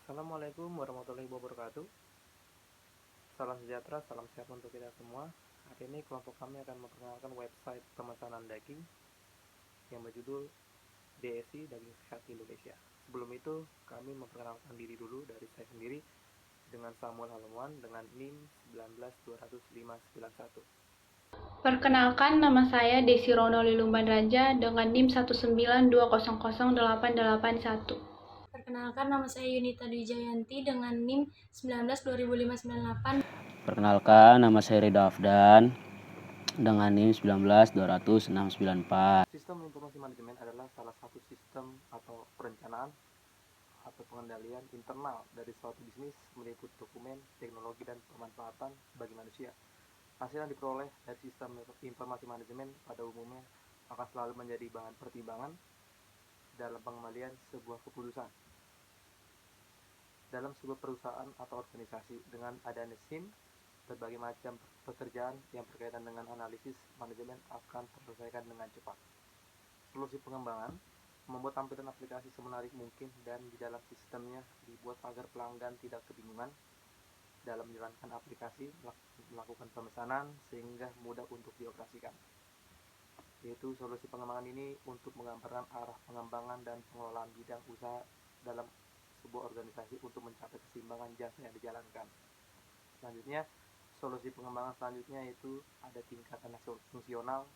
Assalamualaikum warahmatullahi wabarakatuh. Salam sejahtera, salam sehat untuk kita semua. Hari ini kelompok kami akan memperkenalkan website pemesanan daging yang berjudul DSI Daging Sehat Indonesia. Sebelum itu, kami memperkenalkan diri dulu dari saya sendiri dengan Samuel Halamuan dengan NIM 1920591. Perkenalkan, nama saya Desi Rono Lilumban Raja dengan NIM 192000881. Perkenalkan, nama saya Yunita Dwi Jayanti dengan NIM 19 Perkenalkan, nama saya Rida Afdan dengan NIM 19 Sistem informasi manajemen adalah salah satu sistem atau perencanaan atau pengendalian internal dari suatu bisnis meliput dokumen, teknologi, dan pemanfaatan bagi manusia. Hasil yang diperoleh dari sistem informasi manajemen pada umumnya akan selalu menjadi bahan pertimbangan dalam pengambilan sebuah keputusan. Dalam sebuah perusahaan atau organisasi dengan adanya SIM, berbagai macam pekerjaan yang berkaitan dengan analisis manajemen akan terselesaikan dengan cepat. Solusi pengembangan membuat tampilan aplikasi semenarik mungkin dan di dalam sistemnya dibuat agar pelanggan tidak kebingungan dalam menjalankan aplikasi, melakukan pemesanan sehingga mudah untuk dioperasikan. Yaitu solusi pengembangan ini untuk menggambarkan arah pengembangan dan pengelolaan bidang usaha dalam sebuah organisasi untuk mencapai keseimbangan jasa yang dijalankan. Selanjutnya, solusi pengembangan selanjutnya yaitu ada tingkatan fungsional.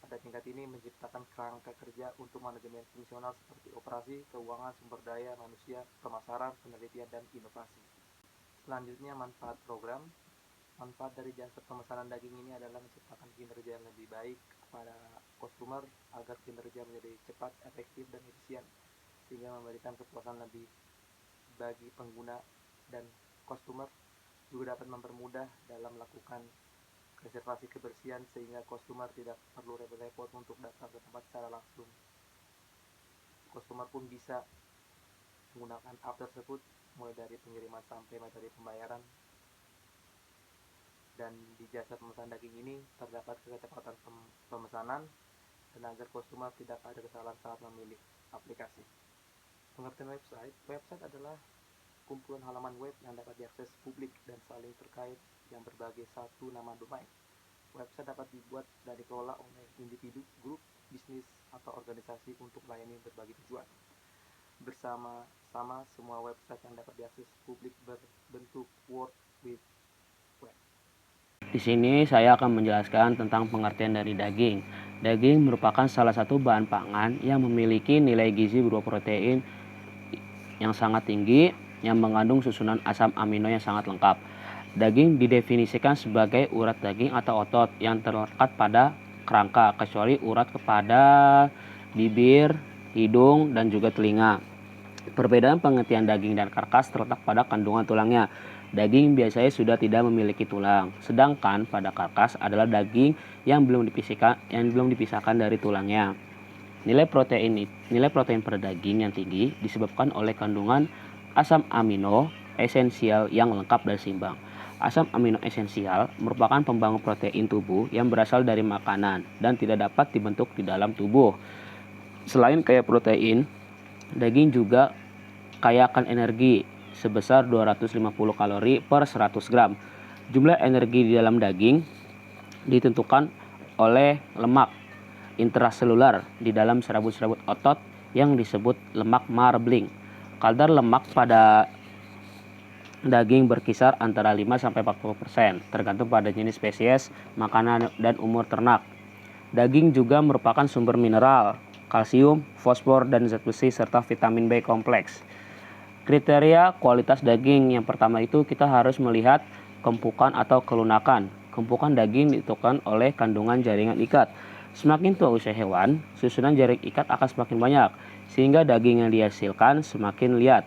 Pada tingkat ini menciptakan kerangka kerja untuk manajemen fungsional seperti operasi, keuangan, sumber daya manusia, pemasaran, penelitian, dan inovasi. Selanjutnya, manfaat program. Manfaat dari jasa pemesanan daging ini adalah menciptakan kinerja yang lebih baik kepada customer agar kinerja menjadi cepat, efektif, dan efisien sehingga memberikan kepuasan lebih bagi pengguna, dan customer juga dapat mempermudah dalam melakukan reservasi kebersihan sehingga customer tidak perlu repot-repot untuk datang ke tempat secara langsung. Customer pun bisa menggunakan app tersebut mulai dari pengiriman sampai materi pembayaran. Dan di jasa pemesanan daging ini terdapat kecepatan pemesanan dan agar customer tidak ada kesalahan saat memilih aplikasi. Pengertian website. Website adalah kumpulan halaman web yang dapat diakses publik dan saling terkait yang berbagai satu nama domain. Website dapat dibuat dan dikelola oleh individu, grup, bisnis, atau organisasi untuk melayani berbagai tujuan. Bersama-sama semua website yang dapat diakses publik berbentuk World Wide Web. Di sini saya akan menjelaskan tentang pengertian dari daging. Daging merupakan salah satu bahan pangan yang memiliki nilai gizi berupa protein yang sangat tinggi yang mengandung susunan asam amino yang sangat lengkap. Daging didefinisikan sebagai urat daging atau otot yang terlekat pada kerangka, kecuali urat kepada bibir, hidung, dan juga telinga. Perbedaan pengertian daging dan karkas terletak pada kandungan tulangnya. Daging biasanya sudah tidak memiliki tulang, sedangkan pada karkas adalah daging yang belum dipisahkan dari tulangnya. Nilai protein pada daging yang tinggi disebabkan oleh kandungan asam amino esensial yang lengkap dan seimbang. Asam amino esensial merupakan pembangun protein tubuh yang berasal dari makanan dan tidak dapat dibentuk di dalam tubuh. Selain kaya protein, daging juga kaya akan energi sebesar 250 kalori per 100 gram. Jumlah energi di dalam daging ditentukan oleh lemak intraselular di dalam serabut-serabut otot yang disebut lemak marbling. Kadar lemak pada daging berkisar antara 5-40%, tergantung pada jenis spesies, makanan, dan umur ternak. Daging juga merupakan sumber mineral, kalsium, fosfor, dan zat besi, serta vitamin B kompleks. Kriteria kualitas daging yang pertama itu kita harus melihat kempukan atau kelunakan. Kempukan daging ditentukan oleh kandungan jaringan ikat. Semakin tua usia hewan, susunan jaring ikat akan semakin banyak, sehingga daging yang dihasilkan semakin liat.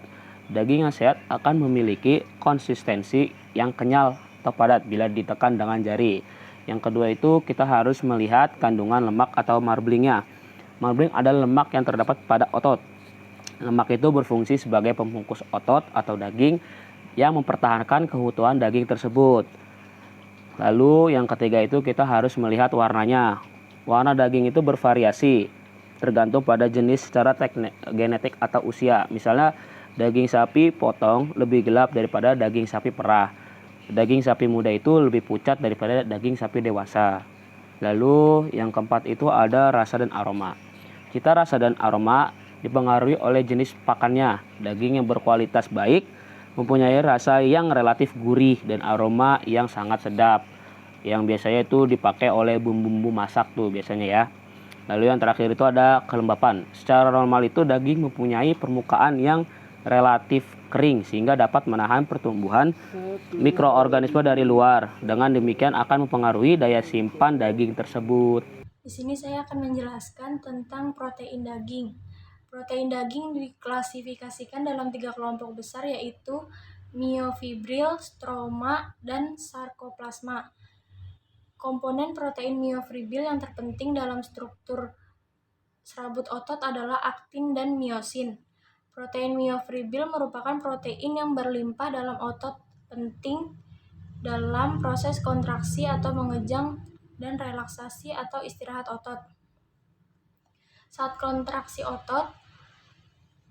Daging yang sehat akan memiliki konsistensi yang kenyal atau padat bila ditekan dengan jari. Yang kedua itu kita harus melihat kandungan lemak atau marblingnya. Marbling adalah lemak yang terdapat pada otot. Lemak itu berfungsi sebagai pembungkus otot atau daging yang mempertahankan keutuhan daging tersebut. Lalu yang ketiga itu kita harus melihat warnanya. Warna daging itu bervariasi tergantung pada jenis secara genetik atau usia. Misalnya Daging sapi potong lebih gelap daripada daging sapi perah. Daging sapi muda itu lebih pucat daripada daging sapi dewasa. Lalu yang keempat itu ada rasa dan aroma. Cita rasa dan aroma dipengaruhi oleh jenis pakannya. Daging yang berkualitas baik mempunyai rasa yang relatif gurih dan aroma yang sangat sedap, yang biasanya itu dipakai oleh bumbu-bumbu masak tuh biasanya ya. Lalu yang terakhir itu ada kelembapan. Secara normal itu daging mempunyai permukaan yang relatif kering sehingga dapat menahan pertumbuhan mikroorganisme dari luar. Dengan demikian akan mempengaruhi daya simpan daging tersebut. Di sini saya akan menjelaskan tentang protein daging. Protein daging diklasifikasikan dalam 3 kelompok besar, yaitu myofibril, stroma, dan sarkoplasma. Komponen protein myofibril yang terpenting dalam struktur serabut otot adalah aktin dan miosin. Protein myofibril merupakan protein yang berlimpah dalam otot, penting dalam proses kontraksi atau mengejang dan relaksasi atau istirahat otot. Saat kontraksi otot,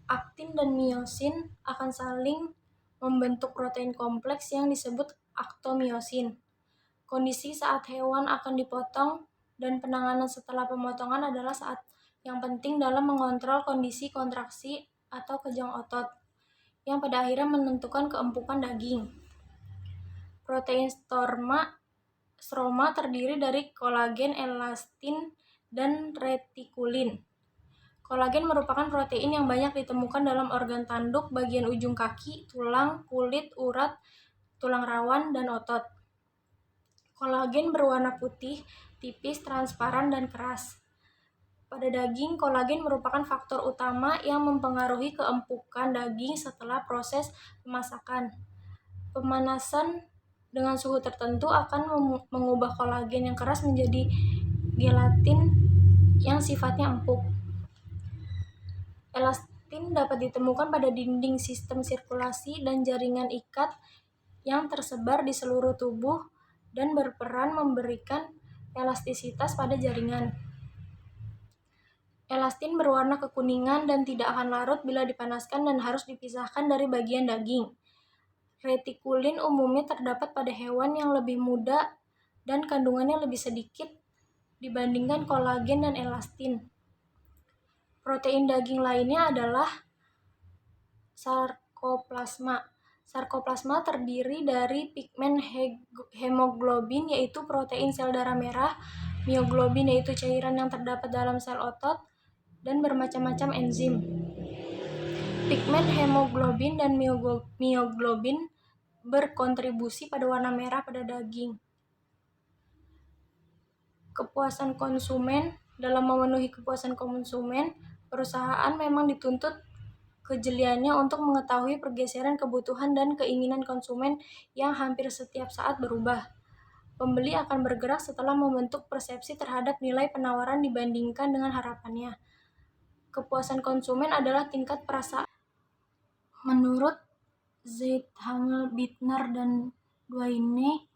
aktin dan miosin akan saling membentuk protein kompleks yang disebut aktomiosin. Kondisi saat hewan akan dipotong dan penanganan setelah pemotongan adalah saat yang penting dalam mengontrol kondisi kontraksi atau kejang otot, yang pada akhirnya menentukan keempukan daging. Protein stroma terdiri dari kolagen, elastin, dan retikulin. Kolagen merupakan protein yang banyak ditemukan dalam organ tanduk, bagian ujung kaki, tulang, kulit, urat, tulang rawan, dan otot. Kolagen berwarna putih, tipis, transparan, dan keras. Pada daging, kolagen merupakan faktor utama yang mempengaruhi keempukan daging setelah proses pemasakan. Pemanasan dengan suhu tertentu akan mengubah kolagen yang keras menjadi gelatin yang sifatnya empuk. Elastin dapat ditemukan pada dinding sistem sirkulasi dan jaringan ikat yang tersebar di seluruh tubuh dan berperan memberikan elastisitas pada jaringan. Elastin berwarna kekuningan dan tidak akan larut bila dipanaskan dan harus dipisahkan dari bagian daging. Retikulin umumnya terdapat pada hewan yang lebih muda dan kandungannya lebih sedikit dibandingkan kolagen dan elastin. Protein daging lainnya adalah sarkoplasma. Sarkoplasma terdiri dari pigmen hemoglobin, yaitu protein sel darah merah, mioglobin, yaitu cairan yang terdapat dalam sel otot, dan bermacam-macam enzim. Pigmen hemoglobin dan mioglobin berkontribusi pada warna merah pada daging. Kepuasan konsumen. Dalam memenuhi kepuasan konsumen, perusahaan memang dituntut kejeliannya untuk mengetahui pergeseran kebutuhan dan keinginan konsumen yang hampir setiap saat berubah. Pembeli akan bergerak setelah membentuk persepsi terhadap nilai penawaran dibandingkan dengan harapannya. Kepuasan konsumen adalah tingkat perasaan. Menurut Zeithaml, Bittner, dan Duane,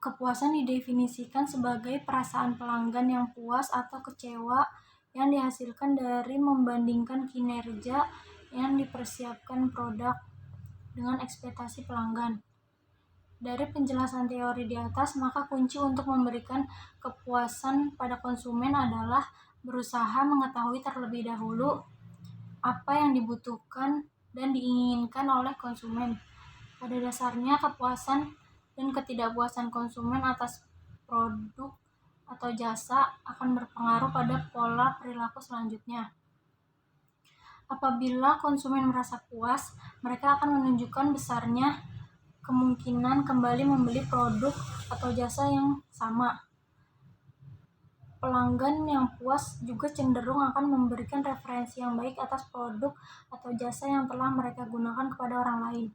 kepuasan didefinisikan sebagai perasaan pelanggan yang puas atau kecewa yang dihasilkan dari membandingkan kinerja yang dipersiapkan produk dengan ekspektasi pelanggan. Dari penjelasan teori di atas, maka kunci untuk memberikan kepuasan pada konsumen adalah berusaha mengetahui terlebih dahulu apa yang dibutuhkan dan diinginkan oleh konsumen. Pada dasarnya, kepuasan dan ketidakpuasan konsumen atas produk atau jasa akan berpengaruh pada pola perilaku selanjutnya. Apabila konsumen merasa puas, mereka akan menunjukkan besarnya kemungkinan kembali membeli produk atau jasa yang sama. Pelanggan yang puas juga cenderung akan memberikan referensi yang baik atas produk atau jasa yang telah mereka gunakan kepada orang lain.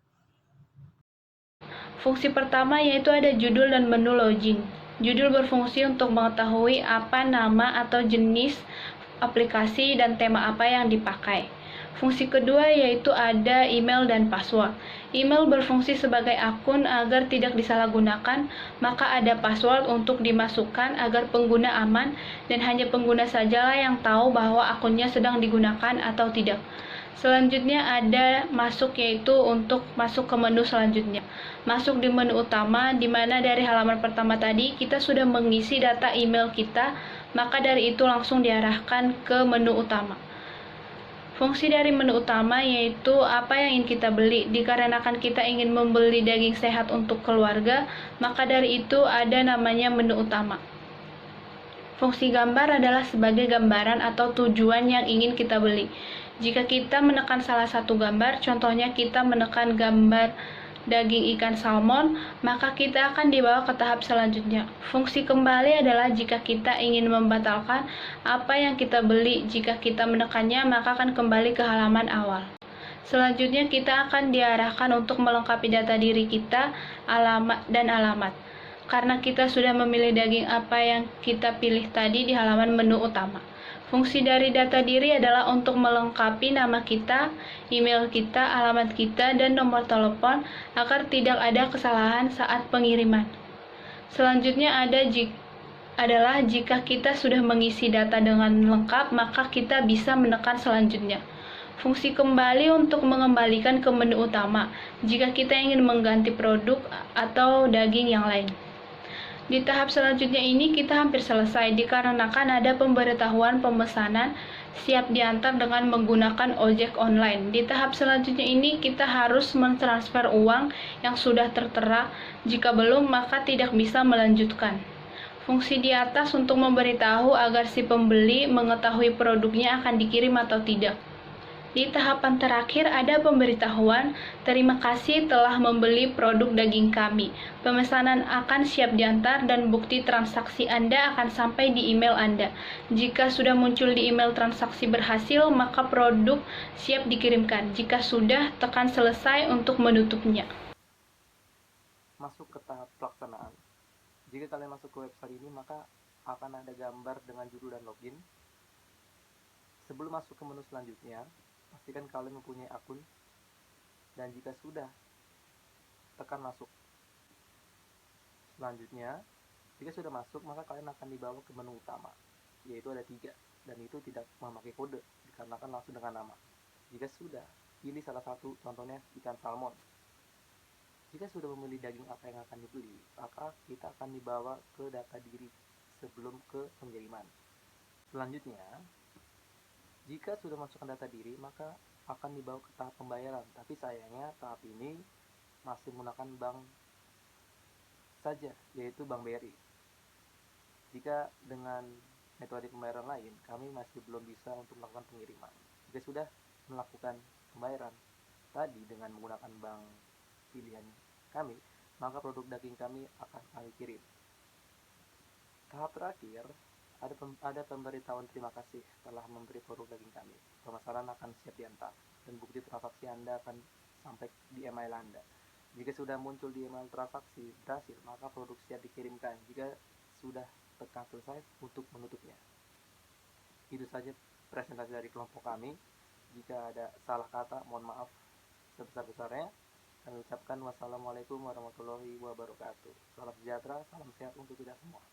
Fungsi pertama yaitu ada judul dan menu login. Judul berfungsi untuk mengetahui apa nama atau jenis aplikasi dan tema apa yang dipakai. Fungsi kedua yaitu ada email dan password. Email berfungsi sebagai akun agar tidak disalahgunakan, maka ada password untuk dimasukkan agar pengguna aman dan hanya pengguna sajalah yang tahu bahwa akunnya sedang digunakan atau tidak. Selanjutnya ada masuk, yaitu untuk masuk ke menu selanjutnya. Masuk di menu utama, di mana dari halaman pertama tadi kita sudah mengisi data email kita, maka dari itu langsung diarahkan ke menu utama. Fungsi dari menu utama yaitu apa yang ingin kita beli. Dikarenakan kita ingin membeli daging sehat untuk keluarga, maka dari itu ada namanya menu utama. Fungsi gambar adalah sebagai gambaran atau tujuan yang ingin kita beli. Jika kita menekan salah satu gambar, contohnya kita menekan gambar daging ikan salmon, maka kita akan dibawa ke tahap selanjutnya. Fungsi kembali adalah jika kita ingin membatalkan apa yang kita beli. Jika kita menekannya, maka akan kembali ke halaman awal. Selanjutnya kita akan diarahkan untuk melengkapi data diri kita, alamat dan alamat. Karena kita sudah memilih daging apa yang kita pilih tadi di halaman menu utama. Fungsi dari data diri adalah untuk melengkapi nama kita, email kita, alamat kita, dan nomor telepon agar tidak ada kesalahan saat pengiriman. Selanjutnya adalah jika kita sudah mengisi data dengan lengkap, maka kita bisa menekan selanjutnya. Fungsi kembali untuk mengembalikan ke menu utama jika kita ingin mengganti produk atau daging yang lain. Di tahap selanjutnya ini kita hampir selesai dikarenakan ada pemberitahuan pemesanan siap diantar dengan menggunakan ojek online. Di tahap selanjutnya ini kita harus mentransfer uang yang sudah tertera. Jika belum, maka tidak bisa melanjutkan. Fungsi di atas untuk memberitahu agar si pembeli mengetahui produknya akan dikirim atau tidak. Di tahapan terakhir ada pemberitahuan, terima kasih telah membeli produk daging kami. Pemesanan akan siap diantar dan bukti transaksi Anda akan sampai di email Anda. Jika sudah muncul di email transaksi berhasil, maka produk siap dikirimkan. Jika sudah, tekan selesai untuk menutupnya. Masuk ke tahap pelaksanaan. Jika kalian masuk ke website ini, maka akan ada gambar dengan judul dan login. Sebelum masuk ke menu selanjutnya, pastikan kalian mempunyai akun, dan jika sudah, tekan masuk. Selanjutnya, jika sudah masuk, maka kalian akan dibawa ke menu utama, yaitu ada 3, dan itu tidak memakai kode, dikarenakan langsung dengan nama. Jika sudah, pilih salah satu, contohnya ikan salmon. Jika sudah memilih daging apa yang akan dibeli, maka kita akan dibawa ke data diri sebelum ke pengiriman. Selanjutnya, jika sudah masukkan data diri, maka akan dibawa ke tahap pembayaran. Tapi sayangnya tahap ini masih menggunakan bank saja, yaitu Bank BRI. Jika dengan metode pembayaran lain, kami masih belum bisa untuk melakukan pengiriman. Jika sudah melakukan pembayaran tadi dengan menggunakan bank pilihan kami, maka produk daging kami akan kami kirim. Tahap terakhir, ada pemberitahuan terima kasih telah memberi produk daging kami. Pemesanan akan siap diantar dan bukti transaksi Anda akan sampai di email Anda. Jika sudah muncul di email transaksi berhasil, maka produk siap dikirimkan. Jika sudah, tekan selesai untuk menutupnya. Itu saja presentasi dari kelompok kami. Jika ada salah kata, mohon maaf sebesar-besarnya. Kami ucapkan wassalamualaikum warahmatullahi wabarakatuh. Salam sejahtera, salam sehat untuk kita semua.